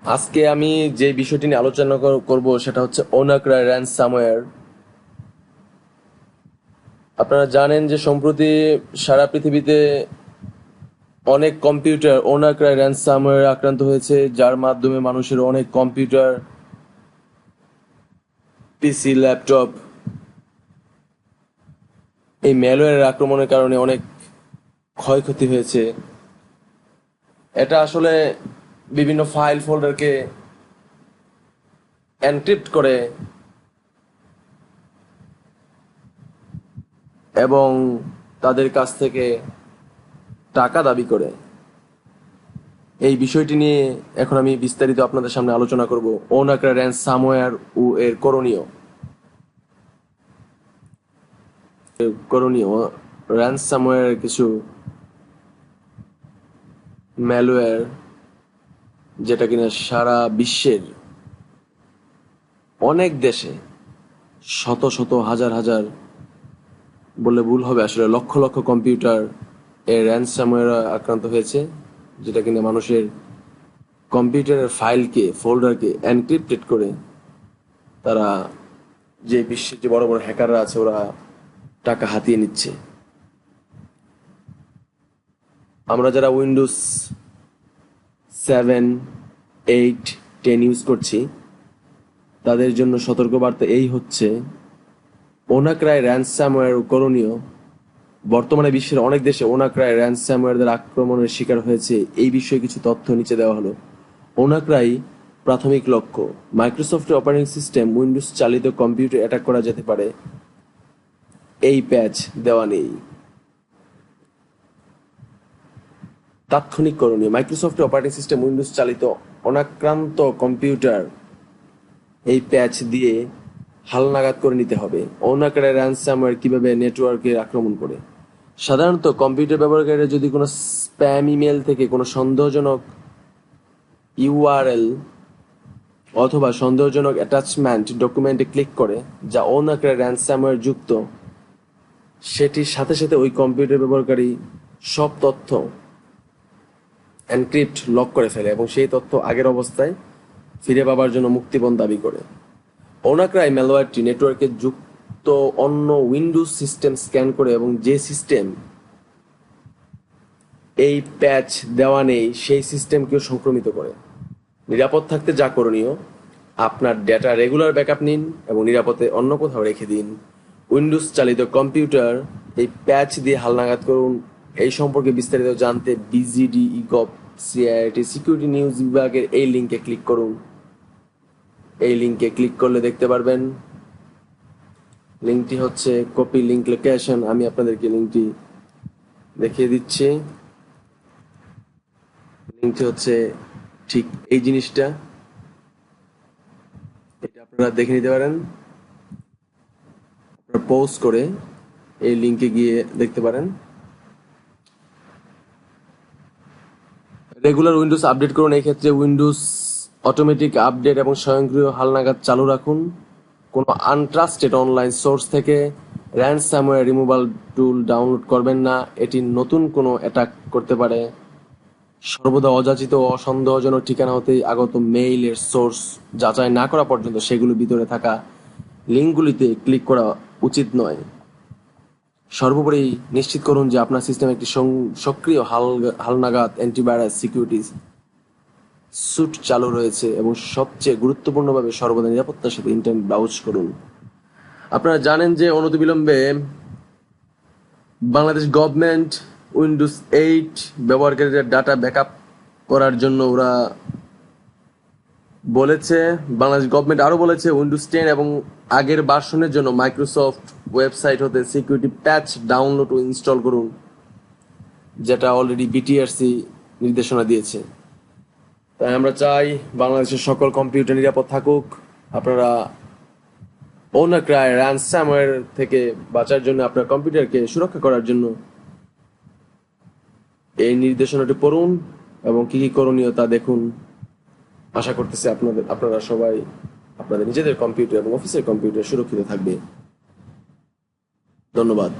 আজকে আমি যে বিষয়টি নিয়ে আলোচনা করব সেটা হচ্ছে ওনাক্রাই র্যানসামওয়্যার। আপনারা জানেন যে সম্প্রতি সারা পৃথিবীতে অনেক কম্পিউটার ওনাক্রাই র্যানসামওয়্যার আক্রান্ত হয়েছে, যার মাধ্যমে মানুষের অনেক কম্পিউটার, পিসি, ল্যাপটপ এই ম্যালওয়্যারের আক্রমণের কারণে অনেক ক্ষয়ক্ষতি হয়েছে। এটা আসলে বিভিন্ন ফাইল ফোল্ডারকে এনক্রিপ্ট করে এবং তাদের কাছ থেকে টাকা দাবি করে। এই বিষয়টি নিয়ে এখন আমি বিস্তারিত আপনাদের সামনে আলোচনা করব। ওনাক্রা র্যানসামওয়্যার ও এর করণীয় র্যানসামওয়্যারের কিছু ম্যালওয়্যার, যেটা কিনা সারা বিশ্বের অনেক দেশে শত শত হাজার হাজার বললে ভুল হবে, আসলে লক্ষ লক্ষ কম্পিউটার এর র্যানসামওয়্যার আক্রান্ত হয়েছে, যেটা কিনা মানুষের কম্পিউটারের ফাইলকে, ফোল্ডারকে এনক্রিপ্টেড করে তারা, যে বিশ্বের যে বড় বড় হ্যাকাররা আছে, ওরা টাকা হাতিয়ে নিচ্ছে। আমরা যারা উইন্ডোজ 7, 8, 10 ইউজ করছি, তাদের জন্য সতর্কবার্তা এই হচ্ছে, ওনাক্রাই র্যানসামওয়্যার করণীয়। বর্তমানে বিশ্বের অনেক দেশে ওনাক্রাই র্যানসামওয়্যারদের আক্রমণের শিকার হয়েছে। এই বিষয়ে কিছু তথ্য নিচে দেওয়া হলো। ওনাক্রাই প্রাথমিক লক্ষ্য: মাইক্রোসফটের অপারেটিং সিস্টেম, উইন্ডোজ চালিত কম্পিউটার অ্যাটাক করা যেতে পারে। এই প্যাচ দেওয়া নেই। তাৎক্ষণিক করণীয়: মাইক্রোসফটের অপারেটিং সিস্টেম, উইন্ডোজ চালিত অনাক্রান্ত কম্পিউটার এই প্যাচ দিয়ে হালনাগাদ করে নিতে হবে। অনাকারে র্যানসামওয়্যার কিভাবে নেটওয়ার্কে আক্রমণ করে? সাধারণত কম্পিউটার ব্যবহারকারীরা যদি কোনো স্প্যাম ইমেল থেকে কোনো সন্দেহজনক ইউআরএল অথবা সন্দেহজনক অ্যাটাচমেন্ট ডকুমেন্টে ক্লিক করে, যা অনাকারে র্যানসামওয়্যার যুক্ত, সেটির সাথে সাথে ওই কম্পিউটার ব্যবহারকারী সব তথ্য এনক্রিপ্ট, লক করে ফেলে এবং সেই তথ্য আগের অবস্থায় ফিরে পাবার জন্য মুক্তিপণ দাবি করে। ওনাক্রাই ম্যালওয়্যারটি নেটওয়ার্কে যুক্ত অন্য উইন্ডোজ সিস্টেম স্ক্যান করে এবং যে সিস্টেম এই প্যাচ দেওয়া নেই সেই সিস্টেমকেও সংক্রমিত করে। নিরাপদ থাকতে যা করণীয়: আপনার ডেটা রেগুলার ব্যাকআপ নিন এবং নিরাপদে অন্য কোথাও রেখে দিন। উইন্ডোজ চালিত কম্পিউটার এই প্যাচ দিয়ে হালনাগাদ করুন। এই সম্পর্কে বিস্তারিত জানতে বিজিডি ইগভ সিআইটি সিকিউরিটি নিউজ বিভাগের এই লিঙ্কে ক্লিক করুন। এই লিঙ্কে ক্লিক করলে দেখতে পারবেন, লিঙ্কটি হচ্ছে কপি লিঙ্ক লোকেশন। আমি আপনাদেরকে লিঙ্কটি দেখিয়ে দিচ্ছি। লিঙ্কটি হচ্ছে ঠিক এই জিনিসটা, এটা আপনারা দেখে নিতে পারেন। আপনারা পজ করে এই লিঙ্কে গিয়ে দেখতে পারেন। রেগুলার উইন্ডোজ আপডেট করুন। এই ক্ষেত্রে উইন্ডোজ অটোমেটিক আপডেট এবং স্বয়ংক্রিয় হালনাগাদ চালু রাখুন। কোনো আনট্রাস্টেড অনলাইন সোর্স থেকে র্যানসামওয়্যার রিমুভাল টুল ডাউনলোড করবেন না, এটি নতুন কোনো অ্যাটাক করতে পারে। সর্বদা অযাচিত ও অসন্দেহজনক ঠিকানা হতে আগত মেইলের সোর্স যাচাই না করা পর্যন্ত সেগুলো ভিতরে থাকা লিঙ্কগুলিতে ক্লিক করা উচিত নয়। সর্বোপরি নিশ্চিত করুন যে আপনার সিস্টেমে একটি সক্রিয় হালনাগাদ অ্যান্টিভাইরাস সিকিউরিটি স্যুট চালু রয়েছে এবং সবচেয়ে গুরুত্বপূর্ণভাবে সর্বদা নিরাপত্তার সাথে ইন্টারনেট ব্রাউজ করুন। আপনারা জানেন যে অনতিবিলম্বে বাংলাদেশ গভর্নমেন্ট উইন্ডোজ 8 ব্যবহারকারীদের ডাটা ব্যাকআপ করার জন্য ওরা বলেছে। বাংলাদেশ গভর্নমেন্ট আরো বলেছে উইন্ডোজ 10 এবং আগের ভার্সনের জন্য মাইক্রোসফট ওয়েবসাইট হতে সিকিউরিটি প্যাচ ডাউনলোড ও ইনস্টল করুন, যেটা অলরেডি বিটিআরসি নির্দেশনা দিয়েছে। তাই আমরা চাই বাংলাদেশের সকল কম্পিউটার নিরাপদ থাকুক। আপনারা ওনাক্রাই র্যানসামওয়্যার থেকে বাঁচার জন্য, আপনার কম্পিউটারকে সুরক্ষা করার জন্য এই নির্দেশনাটি পড়ুন এবং কি কি করণীয় তা দেখুন। আশা করতেছি আপনারা সবাই আপনাদের নিজেদের কম্পিউটার এবং অফিসের কম্পিউটার সুরক্ষিত থাকবে। ধন্যবাদ।